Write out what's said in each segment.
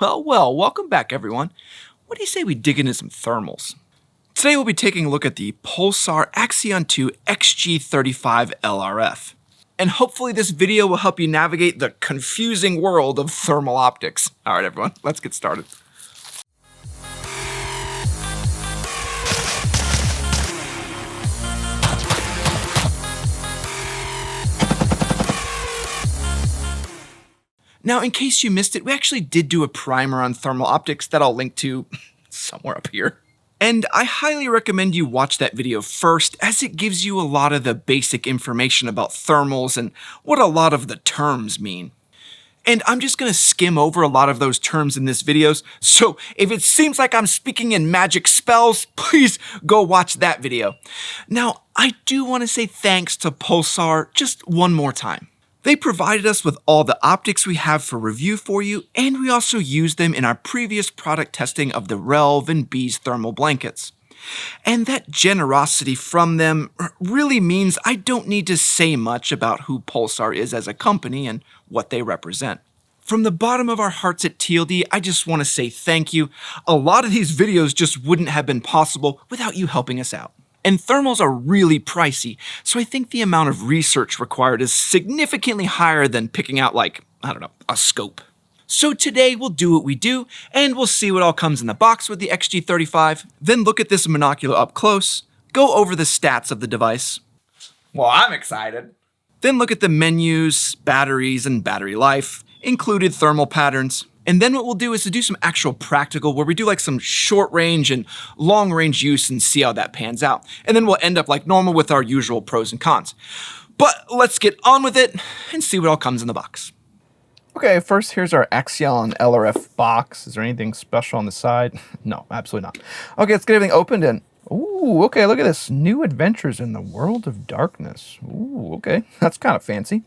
Well, welcome back everyone. What do you say we dig into some thermals? Today we'll be taking a look at the Pulsar Axion 2 XG35 LRF. And hopefully this video will help you navigate the confusing world of thermal optics. All right everyone, let's get started. Now, in case you missed it, we actually did do a primer on thermal optics that I'll link to somewhere up here. And I highly recommend you watch that video first, as it gives you a lot of the basic information about thermals and what a lot of the terms mean. And I'm just going to skim over a lot of those terms in this video, so if it seems like I'm speaking in magic spells, please go watch that video. Now, I do want to say thanks to Pulsar just one more time. They provided us with all the optics we have for review for you, and we also used them in our previous product testing of the Relv and Bees thermal blankets. And that generosity from them really means I don't need to say much about who Pulsar is as a company and what they represent. From the bottom of our hearts at TLD, I just want to say thank you. A lot of these videos just wouldn't have been possible without you helping us out. And thermals are really pricey, so I think the amount of research required is significantly higher than picking out like, I don't know, a scope. So today we'll do what we do, and we'll see what all comes in the box with the XG35, then look at this monocular up close, go over the stats of the device. Well, I'm excited. Then look at the menus, batteries, and battery life, included thermal patterns. And then what we'll do is to do some actual practical, where we do like some short range and long range use and see how that pans out. And then we'll end up like normal with our usual pros and cons. But let's get on with it and see what all comes in the box. Okay, first here's our Axion LRF box. Is there anything special on the side? No, absolutely not. Okay, let's get everything opened and, ooh, okay, look at this. New adventures in the world of darkness. Ooh, okay, that's kind of fancy.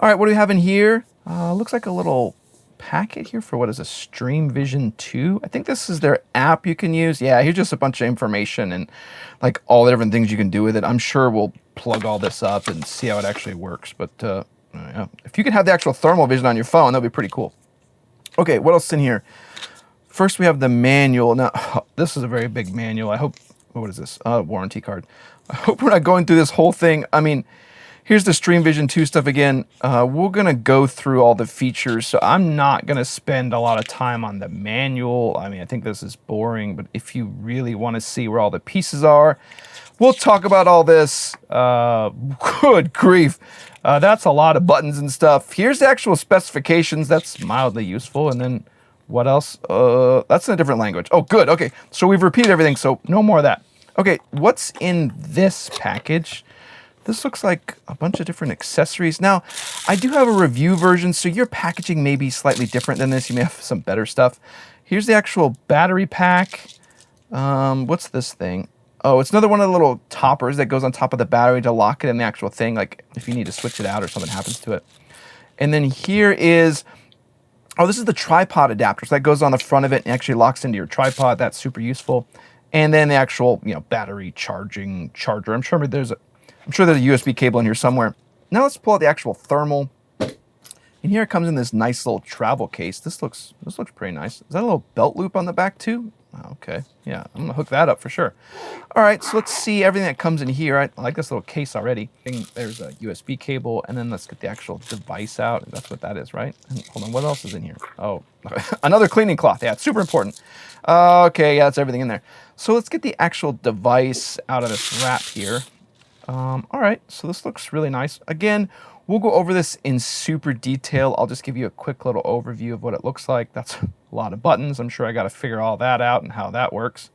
All right, what do we have in here? Looks like a little packet here for what is a Stream Vision 2. I think this is their app you can use. Yeah, here's just a bunch of information and like all the different things you can do with it. I'm sure we'll plug all this up and see how it actually works. But yeah. If you can have the actual thermal vision on your phone, that'd be pretty cool. Okay, what else is in here? First, we have the manual. Now, this is a very big manual. I hope, what is this? Warranty card. I hope we're not going through this whole thing. I mean, here's the Stream Vision 2 stuff again. We're going to go through all the features, so I'm not going to spend a lot of time on the manual. I mean, I think this is boring, but if you really want to see where all the pieces are, we'll talk about all this. Good grief. That's a lot of buttons and stuff. Here's the actual specifications. That's mildly useful. And then what else? That's in a different language. Oh, good. Okay, so we've repeated everything, so no more of that. Okay, what's in this package? This looks like a bunch of different accessories. Now, I do have a review version, so your packaging may be slightly different than this. You may have some better stuff. Here's the actual battery pack. What's this thing? Oh, it's another one of the little toppers that goes on top of the battery to lock it in the actual thing, like if you need to switch it out or something happens to it. And then here is, oh, this is the tripod adapter. So that goes on the front of it and actually locks into your tripod. That's super useful. And then the actual, battery charging charger. I'm sure there's a USB cable in here somewhere. Now let's pull out the actual thermal. And here it comes in this nice little travel case. This looks pretty nice. Is that a little belt loop on the back too? Oh, okay, yeah, I'm gonna hook that up for sure. All right, so let's see everything that comes in here. I like this little case already. There's a USB cable, and then let's get the actual device out. That's what that is, right? And hold on, what else is in here? Oh, another cleaning cloth. Yeah, it's super important. Okay, yeah, that's everything in there. So let's get the actual device out of this wrap here. All right, so this looks really nice. Again, we'll go over this in super detail. I'll just give you a quick little overview of what it looks like. That's a lot of buttons. I'm sure I got to figure all that out and how that works.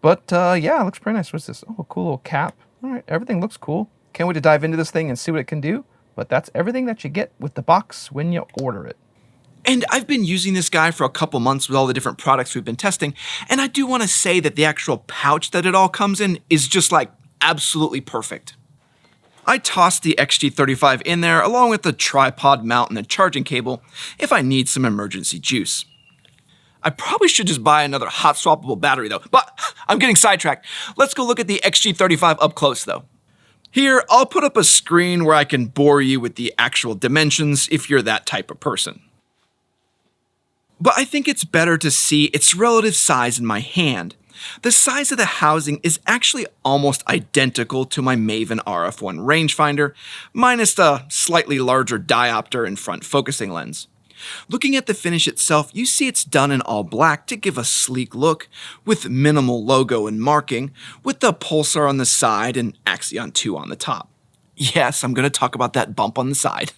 But yeah, it looks pretty nice. What's this? Oh, a cool little cap. All right, everything looks cool. Can't wait to dive into this thing and see what it can do. But that's everything that you get with the box when you order it. And I've been using this guy for a couple months with all the different products we've been testing. And I do want to say that the actual pouch that it all comes in is just like absolutely perfect. I tossed the XG35 in there along with the tripod mount and the charging cable if I need some emergency juice. I probably should just buy another hot swappable battery though, but I'm getting sidetracked. Let's go look at the XG35 up close though. Here, I'll put up a screen where I can bore you with the actual dimensions if you're that type of person. but I think it's better to see its relative size in my hand. The size of the housing is actually almost identical to my Maven RF1 rangefinder, minus the slightly larger diopter and front focusing lens. Looking at the finish itself, you see it's done in all black to give a sleek look, with minimal logo and marking, with the Pulsar on the side and Axion 2 on the top. Yes, I'm going to talk about that bump on the side.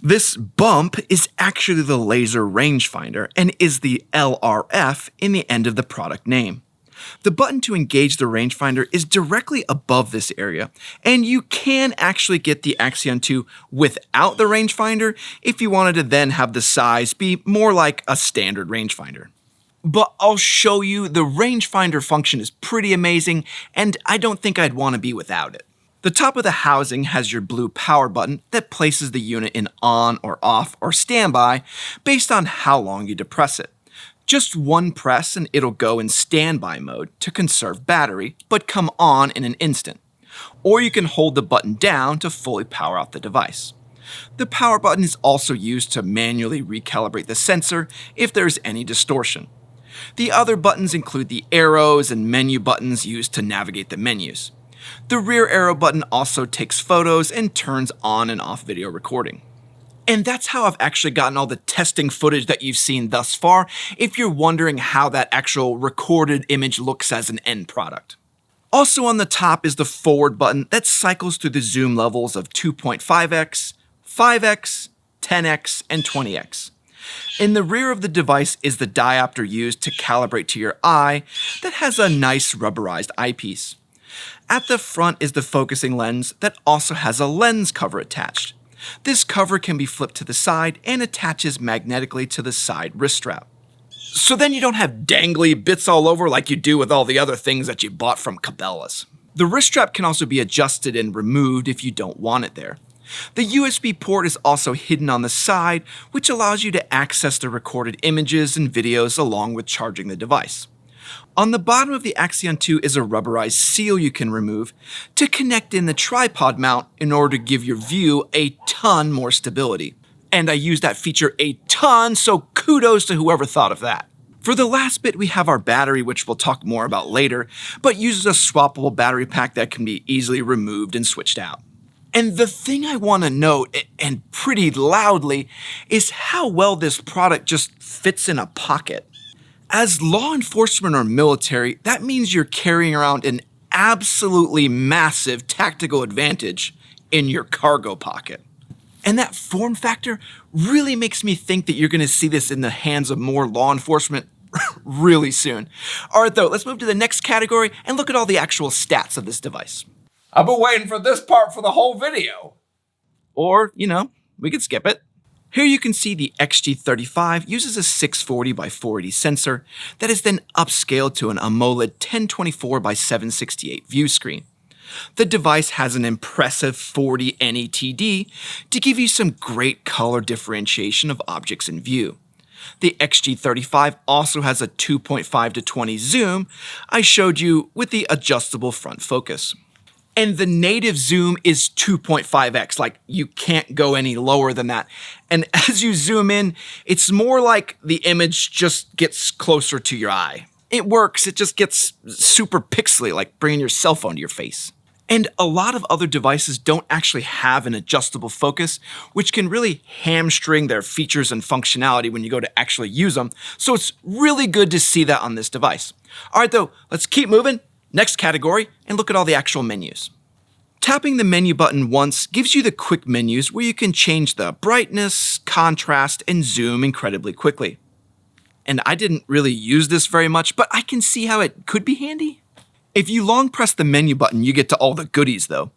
This bump is actually the laser rangefinder and is the LRF in the end of the product name. The button to engage the rangefinder is directly above this area, and you can actually get the Axion 2 without the rangefinder if you wanted to then have the size be more like a standard rangefinder. But I'll show you, the rangefinder function is pretty amazing, and I don't think I'd want to be without it. The top of the housing has your blue power button that places the unit in on or off or standby based on how long you depress it. Just one press and it'll go in standby mode to conserve battery, but come on in an instant. Or you can hold the button down to fully power out the device. The power button is also used to manually recalibrate the sensor if there's any distortion. The other buttons include the arrows and menu buttons used to navigate the menus. The rear arrow button also takes photos and turns on and off video recording. And that's how I've actually gotten all the testing footage that you've seen thus far, if you're wondering how that actual recorded image looks as an end product. Also on the top is the forward button that cycles through the zoom levels of 2.5x, 5x, 10x, and 20x. In the rear of the device is the diopter used to calibrate to your eye that has a nice rubberized eyepiece. At the front is the focusing lens that also has a lens cover attached. This cover can be flipped to the side and attaches magnetically to the side wrist strap. So then you don't have dangly bits all over like you do with all the other things that you bought from Cabela's. The wrist strap can also be adjusted and removed if you don't want it there. The USB port is also hidden on the side, which allows you to access the recorded images and videos along with charging the device. On the bottom of the Axion 2 is a rubberized seal you can remove to connect in the tripod mount in order to give your view a ton more stability. And I use that feature a ton, so kudos to whoever thought of that. For the last bit, we have our battery, which we'll talk more about later, but uses a swappable battery pack that can be easily removed and switched out. And the thing I want to note, and pretty loudly, is how well this product just fits in a pocket. As law enforcement or military, that means you're carrying around an absolutely massive tactical advantage in your cargo pocket. And that form factor really makes me think that you're going to see this in the hands of more law enforcement really soon. All right, though, let's move to the next category and look at all the actual stats of this device. I've been waiting for this part for the whole video. Or, we could skip it. Here you can see the XG35 uses a 640 by 480 sensor that is then upscaled to an AMOLED 1024 by 768 view screen. The device has an impressive 40 NETD to give you some great color differentiation of objects in view. The XG35 also has a 2.5 to 20 zoom I showed you with the adjustable front focus. And the native zoom is 2.5x, like you can't go any lower than that. And as you zoom in, it's more like the image just gets closer to your eye. It works, it just gets super pixely, like bringing your cell phone to your face. And a lot of other devices don't actually have an adjustable focus, which can really hamstring their features and functionality when you go to actually use them. So it's really good to see that on this device. All right, though, let's keep moving. Next category, and look at all the actual menus. Tapping the menu button once gives you the quick menus where you can change the brightness, contrast, and zoom incredibly quickly. And I didn't really use this very much, but I can see how it could be handy. If you long press the menu button, you get to all the goodies though.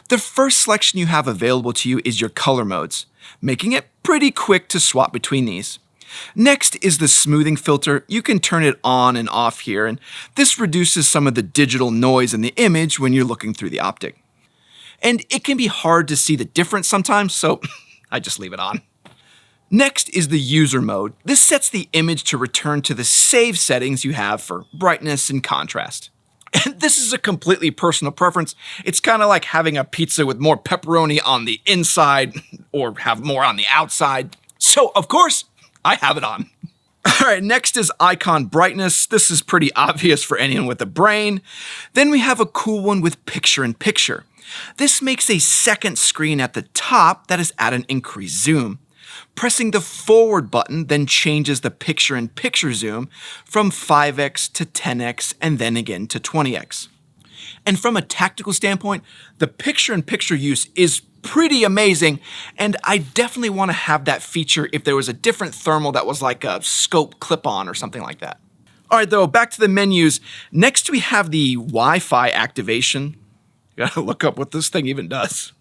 The first selection you have available to you is your color modes, making it pretty quick to swap between these. Next is the smoothing filter. You can turn it on and off here, and this reduces some of the digital noise in the image when you're looking through the optic. And it can be hard to see the difference sometimes, so I just leave it on. Next is the user mode. This sets the image to return to the save settings you have for brightness and contrast. And this is a completely personal preference. It's kind of like having a pizza with more pepperoni on the inside or have more on the outside. So, of course, I have it on. All right, next is icon brightness. This is pretty obvious for anyone with a brain. Then we have a cool one with picture-in-picture. This makes a second screen at the top that is at an increased zoom. Pressing the forward button then changes the picture-in-picture zoom from 5x to 10x and then again to 20x. And from a tactical standpoint, the picture-in-picture use is pretty amazing, and I definitely want to have that feature if there was a different thermal that was like a scope clip-on or something like that. All right, though, back to the menus. Next, we have the Wi-Fi activation. Gotta look up what this thing even does.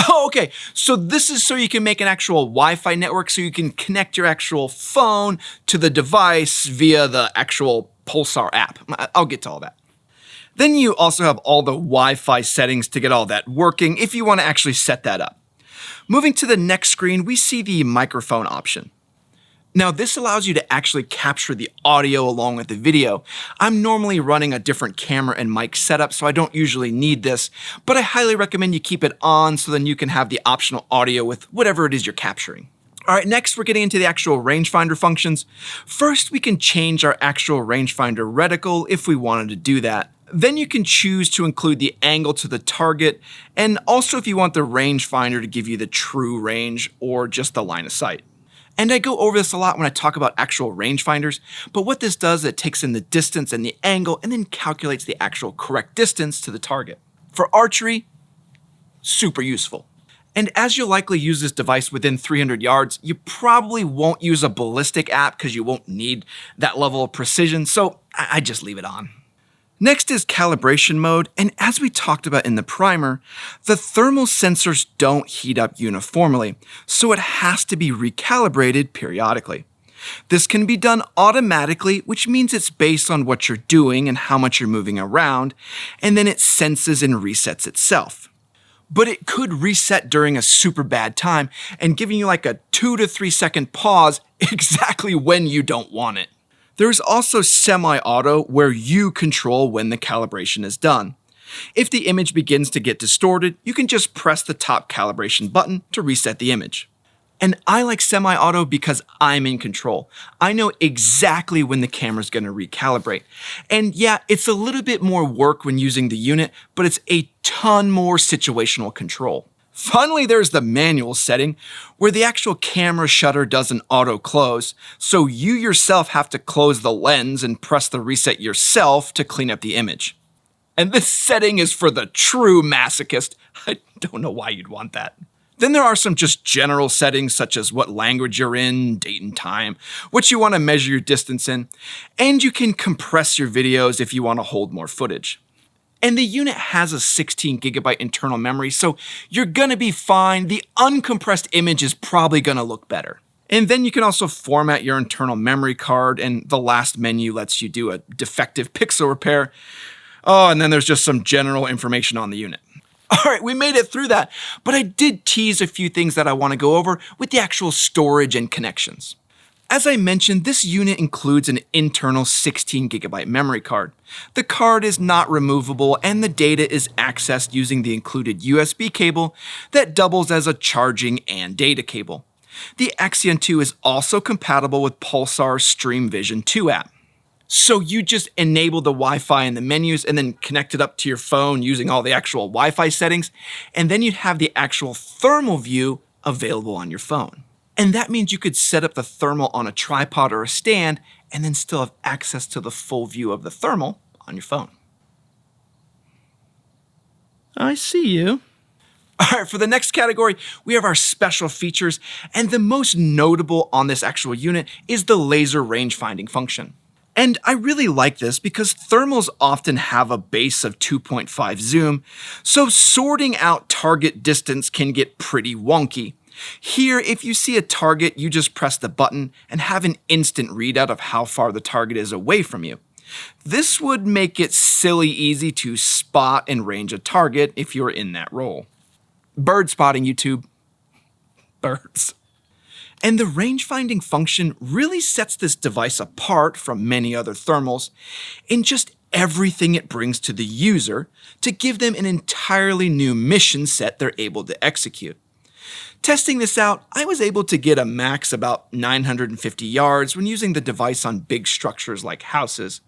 Oh, okay, so this is so you can make an actual Wi-Fi network so you can connect your actual phone to the device via the actual Pulsar app. I'll get to all that. Then you also have all the Wi-Fi settings to get all that working if you want to actually set that up. Moving to the next screen, we see the microphone option. Now this allows you to actually capture the audio along with the video. I'm normally running a different camera and mic setup, so I don't usually need this, but I highly recommend you keep it on so then you can have the optional audio with whatever it is you're capturing. All right, next we're getting into the actual rangefinder functions. First, we can change our actual rangefinder reticle if we wanted to do that. Then you can choose to include the angle to the target, and also if you want the rangefinder to give you the true range or just the line of sight. And I go over this a lot when I talk about actual rangefinders, but what this does is it takes in the distance and the angle and then calculates the actual correct distance to the target. For archery, super useful. And as you'll likely use this device within 300 yards, you probably won't use a ballistic app because you won't need that level of precision, so I just leave it on. Next is calibration mode, and as we talked about in the primer, the thermal sensors don't heat up uniformly, so it has to be recalibrated periodically. This can be done automatically, which means it's based on what you're doing and how much you're moving around, and then it senses and resets itself. But it could reset during a super bad time and giving you like a 2 to 3 second pause exactly when you don't want it. There is also semi-auto where you control when the calibration is done. If the image begins to get distorted, you can just press the top calibration button to reset the image. And I like semi-auto because I'm in control. I know exactly when the camera's going to recalibrate. And yeah, it's a little bit more work when using the unit, but it's a ton more situational control. Finally, there's the manual setting, where the actual camera shutter doesn't auto-close, so you yourself have to close the lens and press the reset yourself to clean up the image. And this setting is for the true masochist. I don't know why you'd want that. Then there are some just general settings such as what language you're in, date and time, what you want to measure your distance in, and you can compress your videos if you want to hold more footage. And the unit has a 16GB internal memory, so you're gonna be fine. The uncompressed image is probably gonna look better. And then you can also format your internal memory card, and the last menu lets you do a defective pixel repair. Oh, and then there's just some general information on the unit. All right, we made it through that, but I did tease a few things that I wanna go over with the actual storage and connections. As I mentioned, this unit includes an internal 16GB memory card. The card is not removable and the data is accessed using the included USB cable that doubles as a charging and data cable. The Axion 2 is also compatible with Pulsar's Stream Vision 2 app. So you just enable the Wi-Fi in the menus and then connect it up to your phone using all the actual Wi-Fi settings, and then you'd have the actual thermal view available on your phone. And that means you could set up the thermal on a tripod or a stand and then still have access to the full view of the thermal on your phone. I see you. All right, for the next category, we have our special features, and the most notable on this actual unit is the laser range finding function. And I really like this because thermals often have a base of 2.5 zoom, so sorting out target distance can get pretty wonky. Here, if you see a target, you just press the button and have an instant readout of how far the target is away from you. This would make it silly easy to spot and range a target if you're in that role. Bird spotting, YouTube. Birds. And the range finding function really sets this device apart from many other thermals in just everything it brings to the user to give them an entirely new mission set they're able to execute. Testing this out, I was able to get a max about 950 yards when using the device on big structures like houses,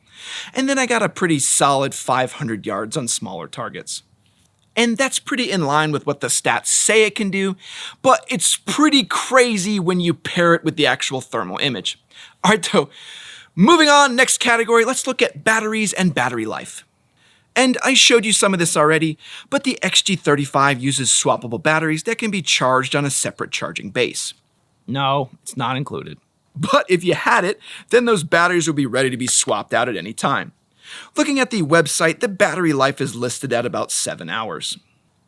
and then I got a pretty solid 500 yards on smaller targets. And that's pretty in line with what the stats say it can do, but it's pretty crazy when you pair it with the actual thermal image. Alright though, moving on, next category, let's look at batteries and battery life. And I showed you some of this already, but the XG35 uses swappable batteries that can be charged on a separate charging base. No, it's not included. But if you had it, then those batteries would be ready to be swapped out at any time. Looking at the website, the battery life is listed at about 7 hours.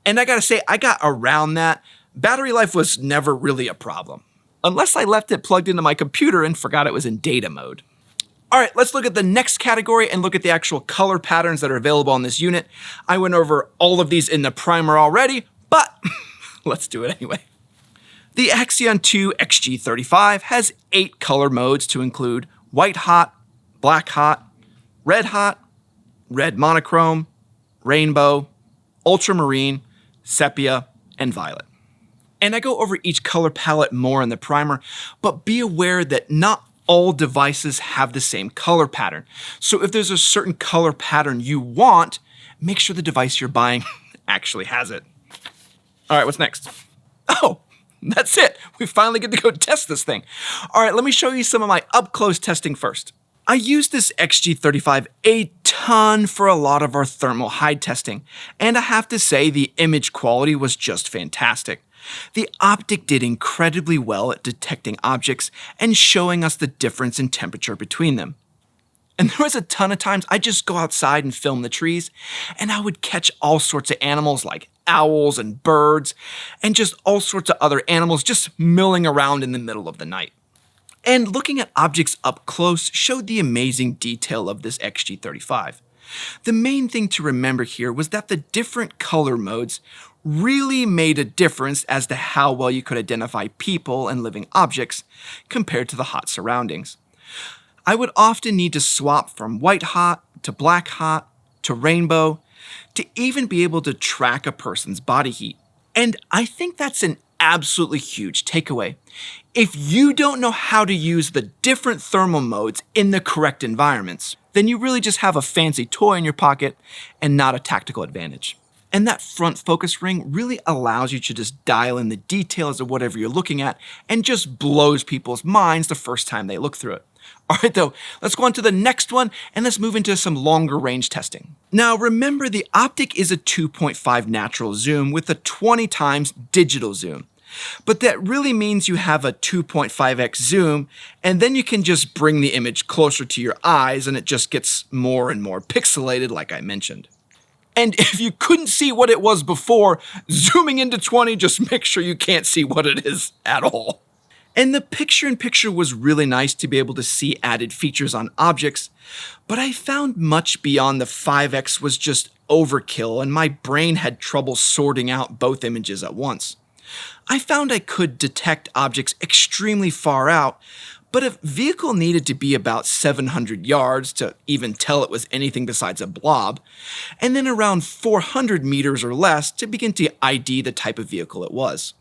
And I gotta say, I got around that. Battery life was never really a problem. Unless I left it plugged into my computer and forgot it was in data mode. Alright, let's look at the next category and look at the actual color patterns that are available on this unit. I went over all of these in the primer already, but let's do it anyway. The Axion 2 XG35 has 8 color modes to include white hot, black hot, red monochrome, rainbow, ultramarine, sepia, and violet. And I go over each color palette more in the primer, but be aware that not all devices have the same color pattern. So if there's a certain color pattern you want, make sure the device you're buying actually has it. All right, what's next? Oh, that's it. We finally get to go test this thing. All right, let me show you some of my up-close testing first. I used this XG35 a ton for a lot of our thermal hide testing, and I have to say the image quality was just fantastic. The optic did incredibly well at detecting objects and showing us the difference in temperature between them. And there was a ton of times I'd just go outside and film the trees, and I would catch all sorts of animals like owls and birds, and just all sorts of other animals just milling around in the middle of the night. And looking at objects up close showed the amazing detail of this XG35. The main thing to remember here was that the different color modes really made a difference as to how well you could identify people and living objects compared to the hot surroundings. I would often need to swap from white hot to black hot to rainbow to even be able to track a person's body heat. And I think that's an absolutely huge takeaway. If you don't know how to use the different thermal modes in the correct environments, then you really just have a fancy toy in your pocket and not a tactical advantage. And that front focus ring really allows you to just dial in the details of whatever you're looking at and just blows people's minds the first time they look through it. Alright though, let's go on to the next one and let's move into some longer range testing. Now remember, the optic is a 2.5 natural zoom with a 20 times digital zoom. But that really means you have a 2.5x zoom, and then you can just bring the image closer to your eyes and it just gets more and more pixelated like I mentioned. And if you couldn't see what it was before, zooming into 20, just make sure you can't see what it is at all. And the picture-in-picture was really nice to be able to see added features on objects, but I found much beyond the 5x was just overkill and my brain had trouble sorting out both images at once. I found I could detect objects extremely far out, but a vehicle needed to be about 700 yards to even tell it was anything besides a blob, and then around 400 meters or less to begin to ID the type of vehicle it was.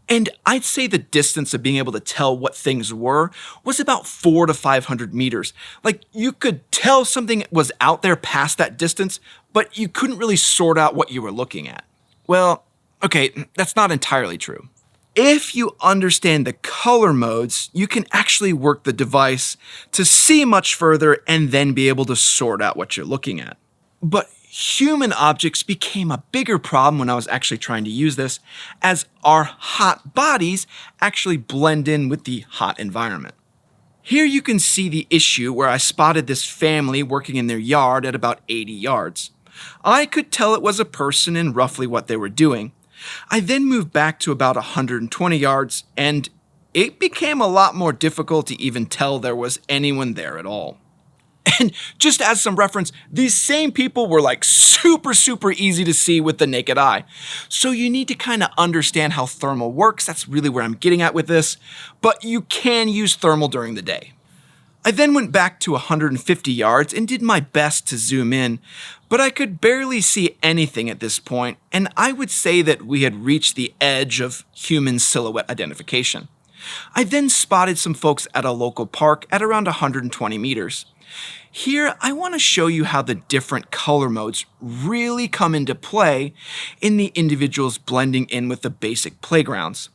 And I'd say the distance of being able to tell what things were was about 400 to 500 meters. Like, you could tell something was out there past that distance, but you couldn't really sort out what you were looking at. Well, okay, that's not entirely true. If you understand the color modes, you can actually work the device to see much further and then be able to sort out what you're looking at. But human objects became a bigger problem when I was actually trying to use this, as our hot bodies actually blend in with the hot environment. Here you can see the issue where I spotted this family working in their yard at about 80 yards. I could tell it was a person and roughly what they were doing. I then moved back to about 120 yards, and it became a lot more difficult to even tell there was anyone there at all. And just as some reference, these same people were like super easy to see with the naked eye. So you need to kind of understand how thermal works. That's really where I'm getting at with this. But you can use thermal during the day. I then went back to 150 yards and did my best to zoom in, but I could barely see anything at this point, and I would say that we had reached the edge of human silhouette identification. I then spotted some folks at a local park at around 120 meters. Here, I want to show you how the different color modes really come into play in the individuals blending in with the basic playgrounds,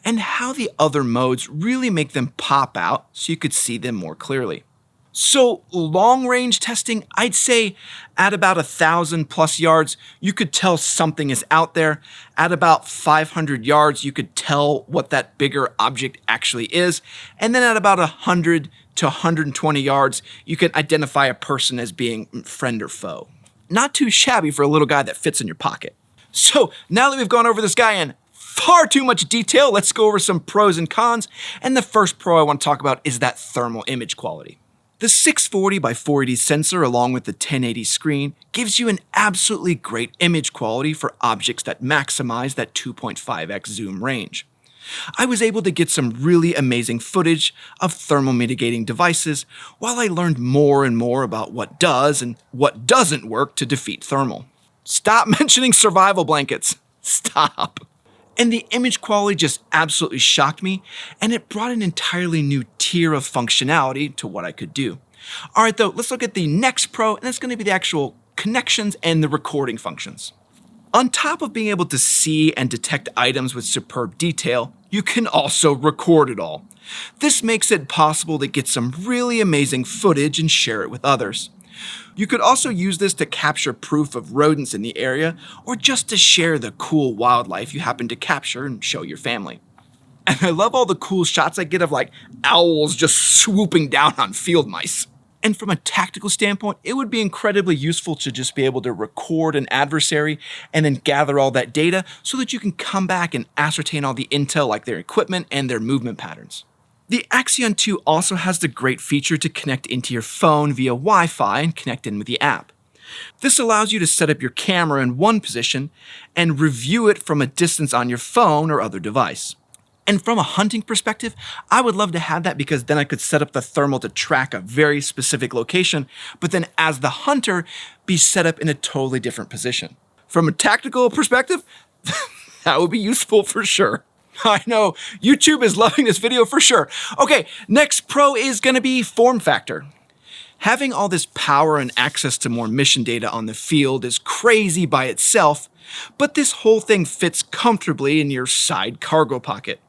and how the other modes really make them pop out so you could see them more clearly. So long-range testing, I'd say at about 1,000 plus yards, you could tell something is out there. At about 500 yards, you could tell what that bigger object actually is. And then at about 100 to 120 yards, you can identify a person as being friend or foe. Not too shabby for a little guy that fits in your pocket. So now that we've gone over this guy in far too much detail, let's go over some pros and cons. And the first pro I want to talk about is that thermal image quality. The 640 by 480 sensor along with the 1080 screen gives you an absolutely great image quality for objects that maximize that 2.5x zoom range. I was able to get some really amazing footage of thermal mitigating devices while I learned more and more about what does and what doesn't work to defeat thermal. Stop mentioning survival blankets. Stop. And the image quality just absolutely shocked me, and it brought an entirely new tier of functionality to what I could do. All right, though, let's look at the next pro, and that's going to be the actual connections and the recording functions. On top of being able to see and detect items with superb detail, you can also record it all. This makes it possible to get some really amazing footage and share it with others. You could also use this to capture proof of rodents in the area, or just to share the cool wildlife you happen to capture and show your family. And I love all the cool shots I get of like owls just swooping down on field mice. And from a tactical standpoint, it would be incredibly useful to just be able to record an adversary and then gather all that data so that you can come back and ascertain all the intel like their equipment and their movement patterns. The Axion 2 also has the great feature to connect into your phone via Wi-Fi and connect in with the app. This allows you to set up your camera in one position and review it from a distance on your phone or other device. And from a hunting perspective, I would love to have that because then I could set up the thermal to track a very specific location, but then as the hunter, be set up in a totally different position. From a tactical perspective, that would be useful for sure. I know, YouTube is loving this video for sure. Okay, next pro is going to be form factor. Having all this power and access to more mission data on the field is crazy by itself, but this whole thing fits comfortably in your side cargo pocket.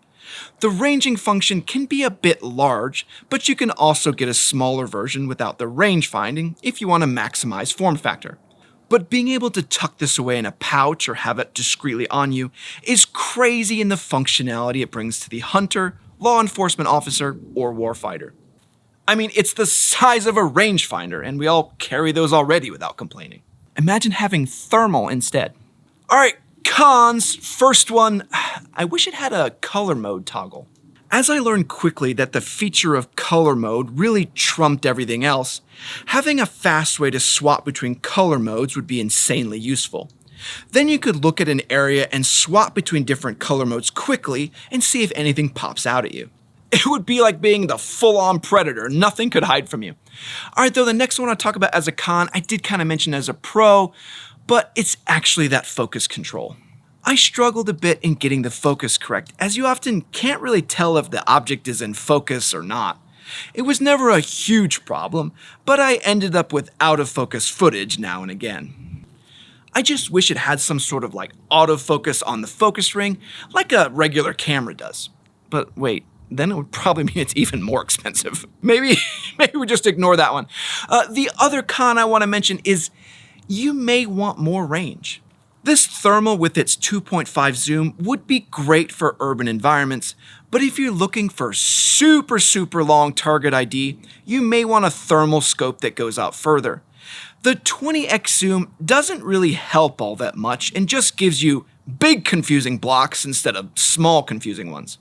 The ranging function can be a bit large, but you can also get a smaller version without the range finding if you want to maximize form factor. But being able to tuck this away in a pouch or have it discreetly on you is crazy in the functionality it brings to the hunter, law enforcement officer, or warfighter. I mean, it's the size of a rangefinder, and we all carry those already without complaining. Imagine having thermal instead. All right, cons. First one, I wish it had a color mode toggle. As I learned quickly that the feature of color mode really trumped everything else, having a fast way to swap between color modes would be insanely useful. Then you could look at an area and swap between different color modes quickly and see if anything pops out at you. It would be like being the full-on predator. Nothing could hide from you. All right, though, the next one I'll talk about as a con, I did kind of mention as a pro, but it's actually that focus control. I struggled a bit in getting the focus correct, as you often can't really tell if the object is in focus or not. It was never a huge problem, but I ended up with out-of-focus footage now and again. I just wish it had some sort of like autofocus on the focus ring, like a regular camera does. But wait, then it would probably mean it's even more expensive. Maybe we just ignore that one. The other con I want to mention is you may want more range. This thermal with its 2.5 zoom would be great for urban environments, but if you're looking for super long target ID, you may want a thermal scope that goes out further. The 20x zoom doesn't really help all that much and just gives you big confusing blocks instead of small confusing ones.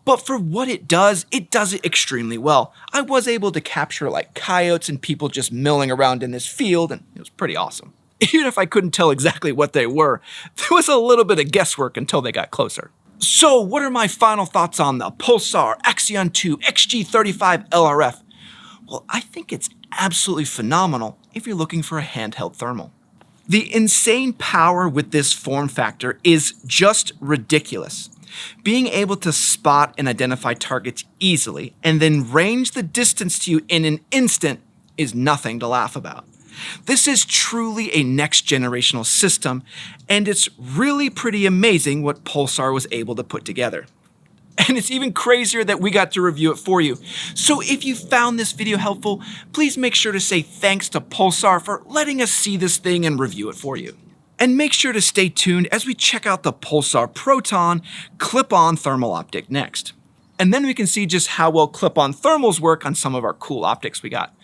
But for what it does it extremely well. I was able to capture like coyotes and people just milling around in this field, and it was pretty awesome. Even if I couldn't tell exactly what they were, there was a little bit of guesswork until they got closer. So what are my final thoughts on the Pulsar Axion 2 XG35 LRF? well, I think it's absolutely phenomenal if you're looking for a handheld thermal. The insane power with this form factor is just ridiculous. Being able to spot and identify targets easily and then range the distance to you in an instant is nothing to laugh about. This is truly a next generational system, and it's really pretty amazing what Pulsar was able to put together. And it's even crazier that we got to review it for you. So if you found this video helpful, please make sure to say thanks to Pulsar for letting us see this thing and review it for you. And make sure to stay tuned as we check out the Pulsar Proton clip-on thermal optic next. And then we can see just how well clip-on thermals work on some of our cool optics we got.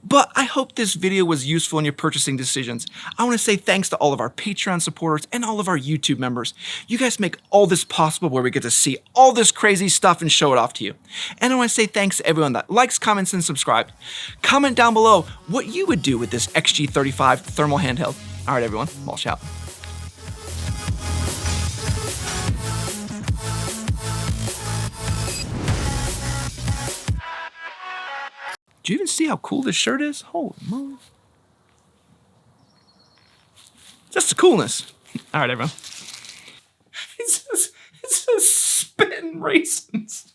But I hope this video was useful in your purchasing decisions. I want to say thanks to all of our Patreon supporters and all of our YouTube members. You guys make all this possible where we get to see all this crazy stuff and show it off to you. And I want to say thanks to everyone that likes, comments, and subscribed. Comment down below what you would do with this XG35 thermal handheld. All right, everyone, Walsh out. Do you even see how cool this shirt is? Holy moly. Just the coolness. All right, everyone. It says spitting raisins.